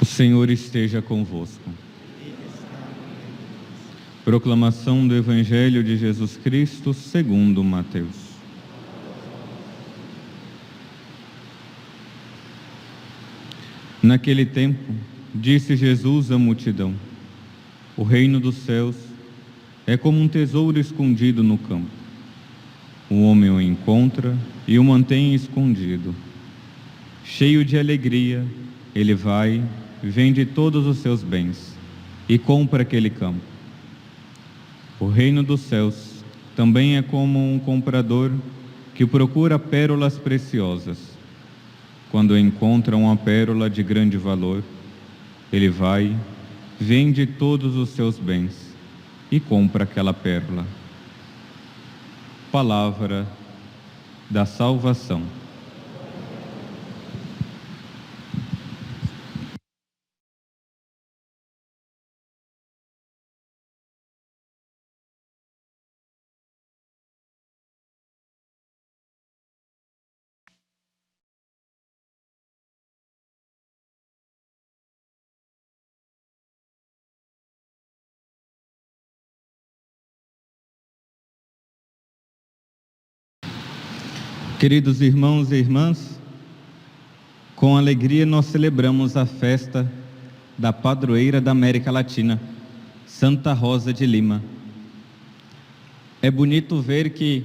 O Senhor esteja convosco. Proclamação do Evangelho de Jesus Cristo segundo Mateus. Naquele tempo, disse Jesus à multidão: o reino dos céus é como um tesouro escondido no campo. O homem o encontra e o mantém escondido. Cheio de alegria, ele vai, vende todos os seus bens e compra aquele campo. O reino dos céus também é como um comprador que procura pérolas preciosas. Quando encontra uma pérola de grande valor, ele vai, vende todos os seus bens e compra aquela pérola. Palavra da salvação. Queridos irmãos e irmãs, com alegria nós celebramos a festa da padroeira da América Latina, Santa Rosa de Lima. É bonito ver que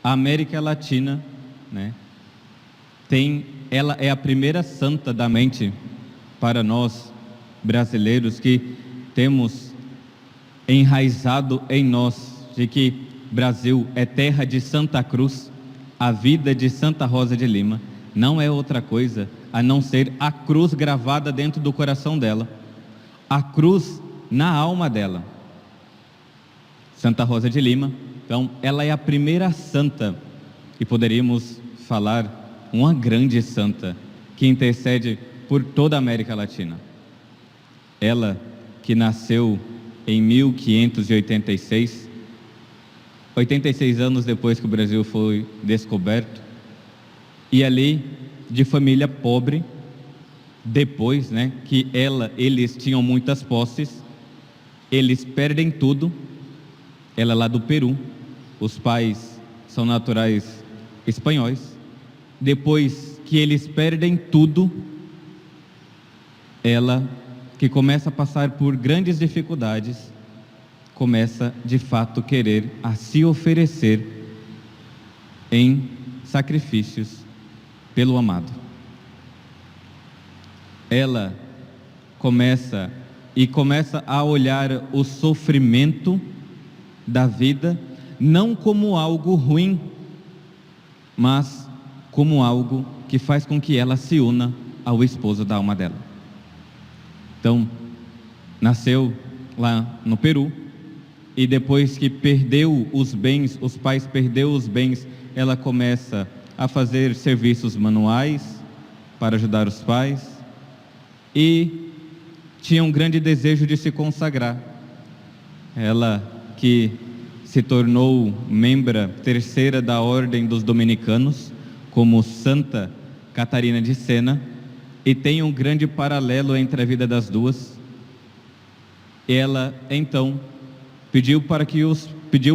a América Latina, ela é a primeira santa da mente para nós brasileiros, que temos enraizado em nós de que Brasil é terra de Santa Cruz. A vida de Santa Rosa de Lima não é outra coisa a não ser a cruz gravada dentro do coração dela, a cruz na alma dela. Santa Rosa de Lima, então, ela é a primeira santa, e poderíamos falar uma grande santa, que intercede por toda a América Latina. Ela que nasceu em 1586, 86 anos depois que o Brasil foi descoberto, e ali, de família pobre, depois que eles tinham muitas posses, eles perdem tudo. Ela é lá do Peru, os pais são naturais espanhóis. Depois que eles perdem tudo, ela, que começa a passar por grandes dificuldades, começa de fato querer a se oferecer em sacrifícios pelo amado. Ela começa a olhar o sofrimento da vida não como algo ruim, mas como algo que faz com que ela se una ao esposo da alma dela. Então, nasceu lá no Peru, e depois que perdeu os bens, os pais perdeu os bens, ela começa a fazer serviços manuais para ajudar os pais, e tinha um grande desejo de se consagrar. Ela que se tornou membra terceira da Ordem dos Dominicanos, como Santa Catarina de Sena, e tem um grande paralelo entre a vida das duas. Ela então pediu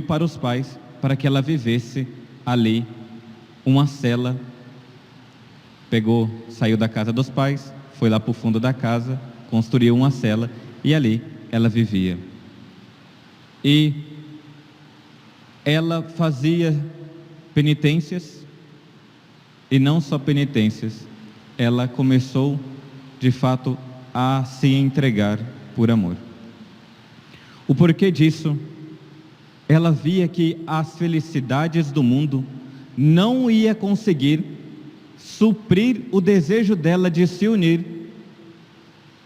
para os pais para que ela vivesse ali uma cela. Saiu da casa dos pais, foi lá para o fundo da casa, construiu uma cela e ali ela vivia. E ela fazia penitências, e não só penitências, ela começou de fato a se entregar por amor. O porquê disso? Ela via que as felicidades do mundo não ia conseguir suprir o desejo dela de se unir,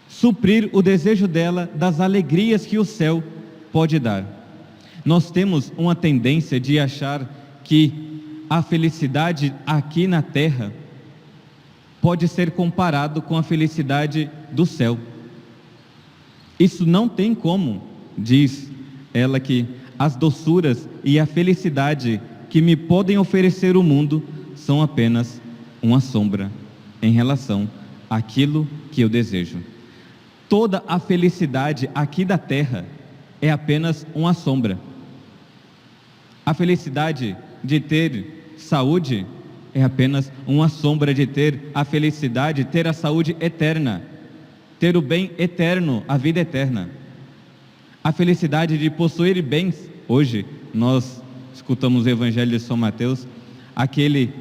suprir o desejo dela das alegrias que o céu pode dar. Nós temos uma tendência de achar que a felicidade aqui na terra pode ser comparado com a felicidade do céu. Isso não tem como, diz ela, que as doçuras e a felicidade que me podem oferecer o mundo são apenas uma sombra em relação àquilo que eu desejo. Toda a felicidade aqui da terra é apenas uma sombra. A felicidade de ter saúde é apenas uma sombra de ter a felicidade, ter a saúde eterna, ter o bem eterno, a vida eterna. A felicidade de possuir bens. Hoje nós escutamos o Evangelho de São Mateus, aquele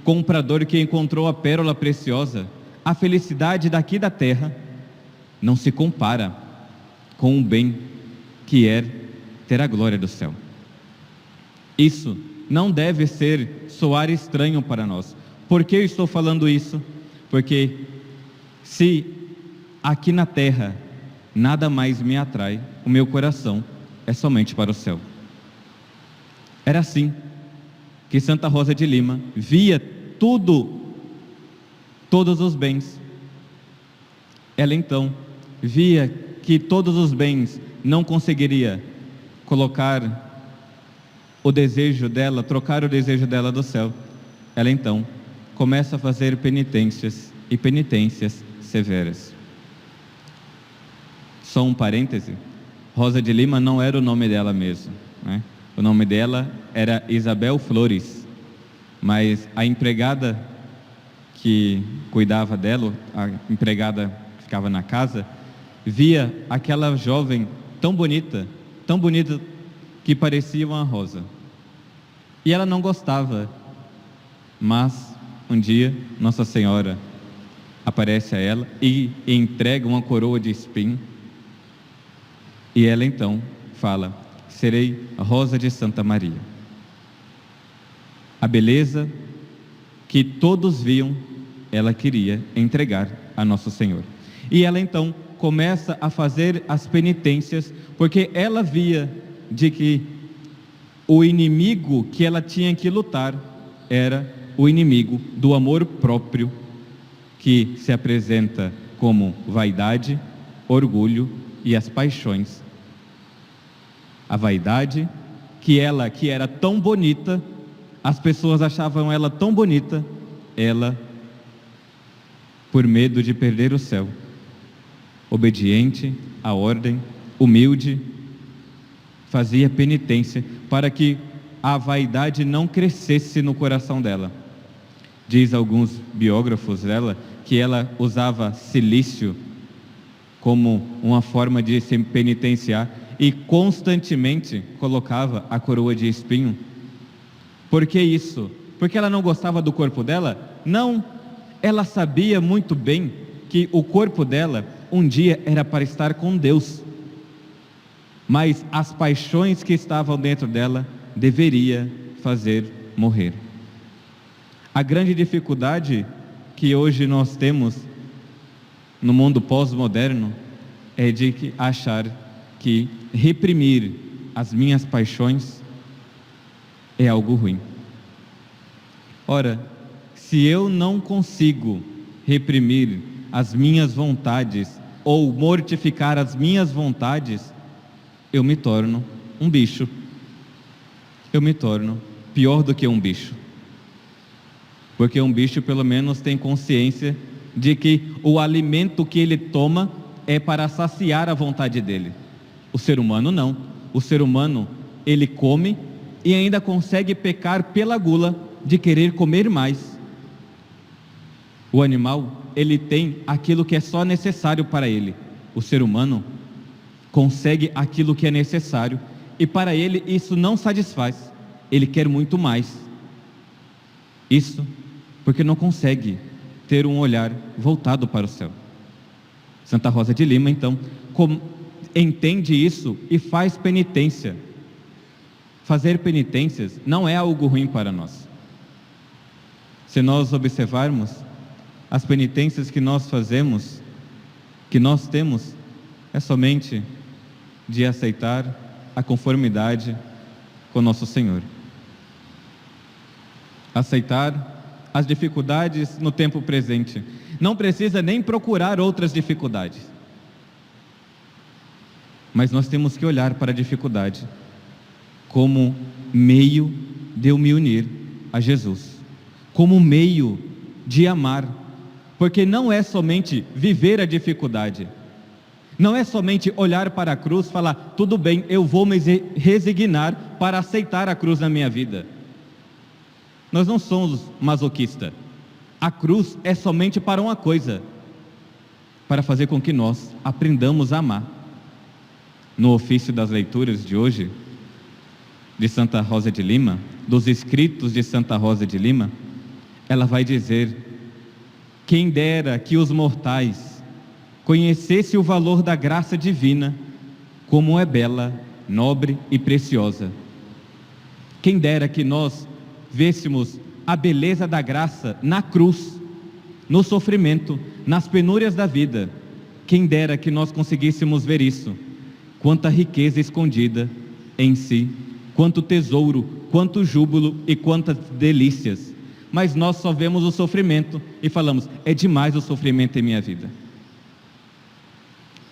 comprador que encontrou a pérola preciosa. A felicidade daqui da terra não se compara com o bem que é ter a glória do céu. Isso não deve soar estranho para nós. Por que eu estou falando isso? Porque se aqui na terra nada mais me atrai, o meu coração é somente para o céu. Era assim que Santa Rosa de Lima via todos os bens. Ela então via que todos os bens não conseguiria colocar o desejo dela, trocar o desejo dela do céu. Ela então começa a fazer penitências e penitências severas. Só um parêntese, Rosa de Lima não era o nome dela mesmo, né? O nome dela era Isabel Flores, mas a empregada que cuidava dela, a empregada que ficava na casa, via aquela jovem tão bonita que parecia uma rosa. E ela não gostava, mas um dia Nossa Senhora aparece a ela e entrega uma coroa de espinho. E ela então fala: serei a rosa de Santa Maria. A beleza que todos viam, ela queria entregar a Nosso Senhor. E ela então começa a fazer as penitências, porque ela via de que o inimigo que ela tinha que lutar era o inimigo do amor próprio, que se apresenta como vaidade, orgulho e as paixões. A vaidade, que era tão bonita, as pessoas achavam ela tão bonita, ela, por medo de perder o céu, obediente à ordem, humilde, fazia penitência para que a vaidade não crescesse no coração dela. Diz alguns biógrafos dela que ela usava silício como uma forma de se penitenciar e constantemente colocava a coroa de espinho. Por que isso? Porque ela não gostava do corpo dela? Não, ela sabia muito bem que o corpo dela um dia era para estar com Deus, mas as paixões que estavam dentro dela deveria fazer morrer. A grande dificuldade que hoje nós temos no mundo pós-moderno é de achar que reprimir as minhas paixões é algo ruim. Ora, se eu não consigo reprimir as minhas vontades ou mortificar as minhas vontades, eu me torno um bicho. Eu me torno pior do que um bicho. Porque um bicho pelo menos tem consciência de que o alimento que ele toma é para saciar a vontade dele. O ser humano não. O ser humano, ele come e ainda consegue pecar pela gula de querer comer mais. O animal, ele tem aquilo que é só necessário para ele. O ser humano consegue aquilo que é necessário e para ele isso não satisfaz. Ele quer muito mais. Isso porque não consegue ter um olhar voltado para o céu. Santa Rosa de Lima, então, entende isso e faz penitência. Fazer penitências não é algo ruim para nós. Se nós observarmos as penitências que nós fazemos, que nós temos, é somente de aceitar a conformidade com nosso Senhor. aceitar as dificuldades no tempo presente. Não precisa nem procurar outras dificuldades. Mas nós temos que olhar para a dificuldade como meio de eu me unir a Jesus, como meio de amar, porque não é somente viver a dificuldade, não é somente olhar para a cruz e falar, tudo bem, eu vou me resignar para aceitar a cruz na minha vida. Nós não somos masoquistas. A cruz é somente para uma coisa, para fazer com que nós aprendamos a amar. No ofício das leituras de hoje, de Santa Rosa de Lima, dos escritos de Santa Rosa de Lima, ela vai dizer: quem dera que os mortais conhecessem o valor da graça divina, como é bela, nobre e preciosa. Quem dera que nós vêssemos a beleza da graça na cruz, no sofrimento, nas penúrias da vida. Quem dera que nós conseguíssemos ver isso. Quanta riqueza escondida em si, quanto tesouro, quanto júbilo e quantas delícias. Mas nós só vemos o sofrimento e falamos, é demais o sofrimento em minha vida.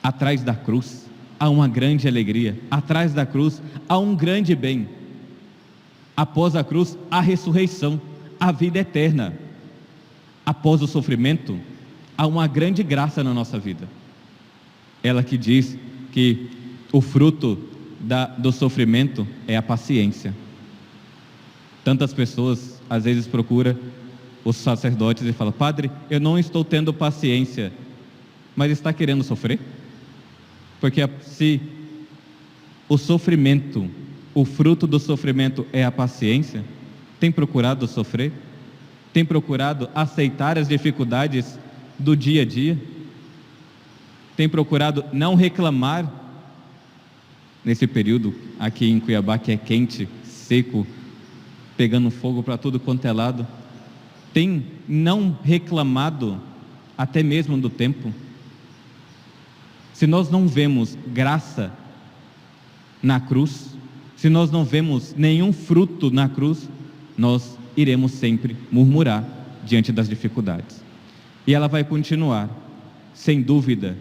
Atrás da cruz há uma grande alegria, atrás da cruz há um grande bem. Após a cruz, a ressurreição, a vida eterna. Após o sofrimento, há uma grande graça na nossa vida. Ela que diz que o fruto do sofrimento é a paciência. Tantas pessoas, às vezes, procuram os sacerdotes e falam, padre, eu não estou tendo paciência, mas está querendo sofrer? Porque se o sofrimento, o fruto do sofrimento é a paciência, tem procurado sofrer? Tem procurado aceitar as dificuldades do dia a dia? Tem procurado não reclamar nesse período aqui em Cuiabá, que é quente, seco, pegando fogo para tudo quanto é lado? Tem não reclamado até mesmo do tempo? Se nós não vemos graça na cruz, se nós não vemos nenhum fruto na cruz, nós iremos sempre murmurar diante das dificuldades. E ela vai continuar, sem dúvida,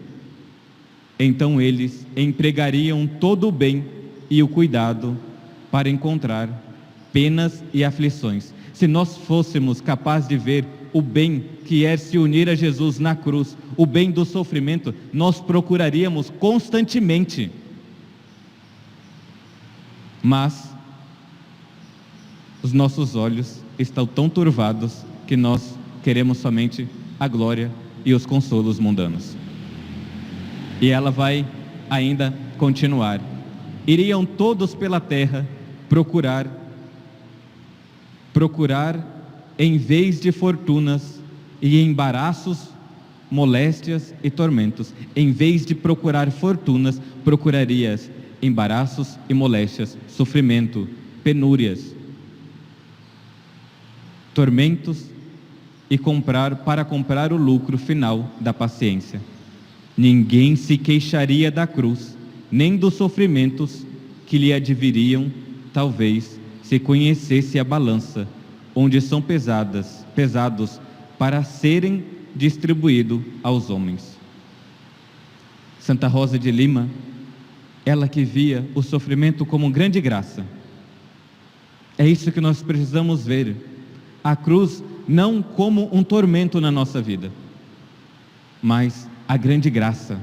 então eles empregariam todo o bem e o cuidado para encontrar penas e aflições. Se nós fôssemos capazes de ver o bem que é se unir a Jesus na cruz, o bem do sofrimento, nós procuraríamos constantemente. Mas os nossos olhos estão tão turvados que nós queremos somente a glória e os consolos mundanos. E ela vai ainda continuar. Iriam todos pela terra procurar em vez de fortunas e embaraços, moléstias e tormentos. Em vez de procurar fortunas, procurarias embaraços e moléstias, sofrimento, penúrias, tormentos e para comprar o lucro final da paciência. Ninguém se queixaria da cruz, nem dos sofrimentos que lhe adviriam, talvez, se conhecesse a balança, onde são pesados para serem distribuídos aos homens. Santa Rosa de Lima, ela que via o sofrimento como grande graça. É isso que nós precisamos ver. A cruz não como um tormento na nossa vida, mas a grande graça.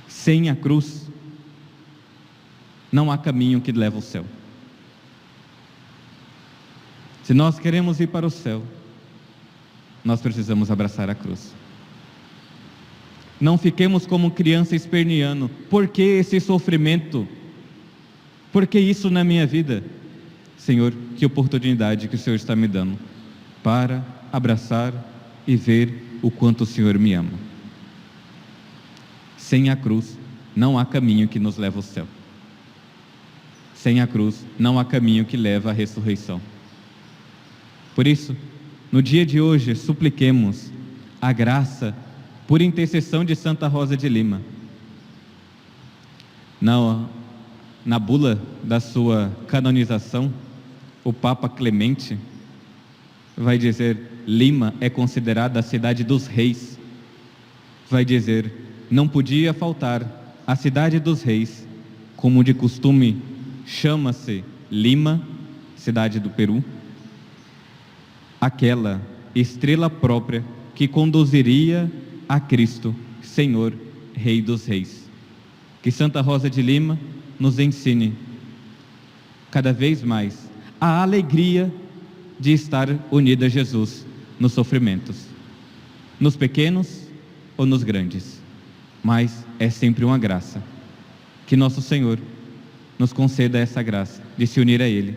Sem a cruz, não há caminho que leva ao céu. Se nós queremos ir para o céu, nós precisamos abraçar a cruz. Não fiquemos como criança esperneando. Por que esse sofrimento? Por que isso na minha vida? Senhor, que oportunidade que o Senhor está me dando para abraçar e ver o quanto o Senhor me ama. Sem a cruz, não há caminho que nos leva ao céu. Sem a cruz, não há caminho que leva à ressurreição. Por isso, no dia de hoje, supliquemos a graça por intercessão de Santa Rosa de Lima. Na bula da sua canonização, o Papa Clemente vai dizer: Lima é considerada a cidade dos reis. Vai dizer: não podia faltar a cidade dos reis, como de costume chama-se Lima, cidade do Peru, aquela estrela própria que conduziria a Cristo, Senhor, Rei dos Reis. Que Santa Rosa de Lima nos ensine cada vez mais a alegria de estar unida a Jesus nos sofrimentos, nos pequenos ou nos grandes, mas é sempre uma graça. Que nosso Senhor nos conceda essa graça de se unir a Ele,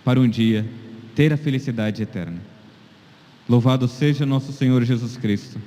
para um dia ter a felicidade eterna. Louvado seja nosso Senhor Jesus Cristo.